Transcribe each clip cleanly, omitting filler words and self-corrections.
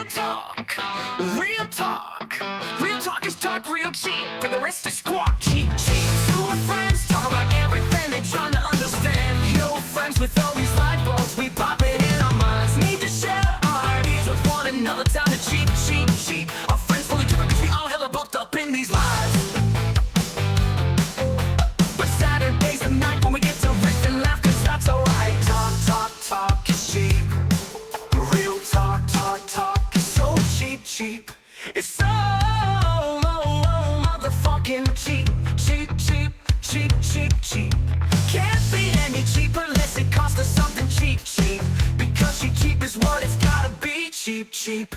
talk, real talk. Real talk is talk real cheap, and the rest is squawk. Cheap, cheap. Two friends talk about everything they trying to understand. Yo, friends with all these light bulbs, we pop it in our minds. Need to share our ideas with one another. Time to cheap, cheap, cheap. Our friends fully different cause we all hella booked up in these lives. But Saturday's the night when we get to riff and laugh, cause that's alright. Talk, talk, talk is cheap. Real talk, talk, talk is so cheap, cheap. It's so motherfucking cheap, cheap, cheap, cheap, cheap, cheap. Can't be any cheaper unless it costs us something cheap, cheap. Because cheap is what it's gotta be, cheap, cheap.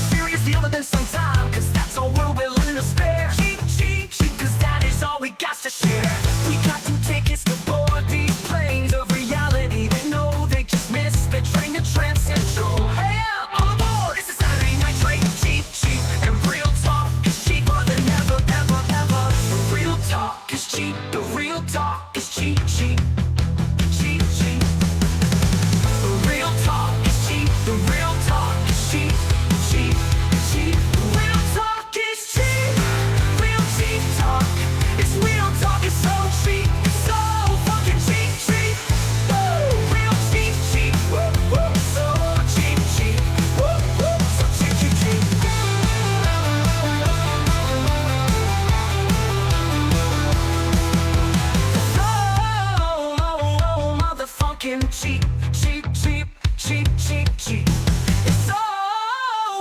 Seriously other than some time, cause that's all we're willing to spare. Cheap, cheap, cheap, cause that is all we got to share. We got 2 tickets to board these planes of reality. They know they just missed the train to Tram Central. Hey, yeah, all aboard! It's a Saturday night train. Cheap, cheap, and real talk is cheaper than ever, ever, ever. The real talk is cheap. The real talk is cheap, cheap, cheap, cheap. The real talk is cheap. The real talk is cheap, cheap, cheap. Real talk is cheap. Real cheap talk. It's real talk. It's so cheap. So fucking cheap, cheap. Woo! Real cheap, cheap. Woo, woo. So cheap, cheap. Woo, woo. So cheap, cheap, cheap. So motherfucking cheap, cheap, cheap, cheap, cheap, cheap. It's so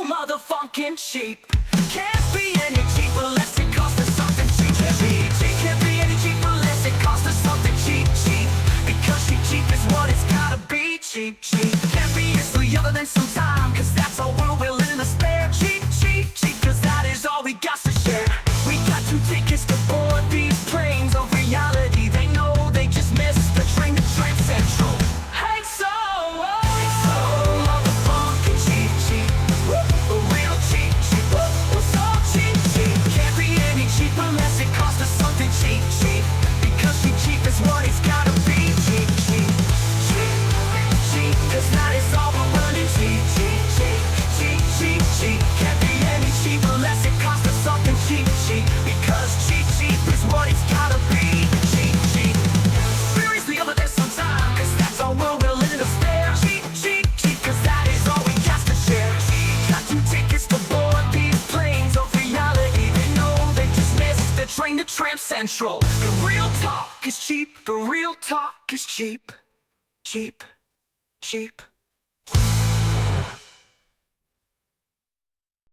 motherfucking cheap. Can't be any cheaper unless it costs us something cheap, cheap, cheap. Can't be any cheaper unless it costs us something cheap, cheap. Because cheap is what it's gotta be, cheap, cheap. Can't be easily other than some time, cause that's all we're willing to spare. Cheap, cheap, cheap, cause that is all we got to share. We got 2 tickets to board these planes of reality. They know they just missed the train to Tram Central. Hey, so motherfucking cheap, cheap. Real cheap, cheap. So cheap, cheap. Can't be any cheaper unless it costs us something cheap, cheap. Because cheap is what it's gotta be, cheap, cheap, cheap, cheap. Cause that is all we're running, cheap, cheap, cheap, cheap, cheap, cheap. Can't be any cheaper unless it costs us something cheap, cheap. Because cheap is what it's gotta be, cheap, cheap. Seriously other than some time, cause that's all we're willing to spare. Cheap, cheap, cheap, cause that is all we got to share. Got 2 tickets to board these planes of reality. They know they just missed the train to Tram Central. The real talk is cheap. The real talk is cheap, cheap, cheap.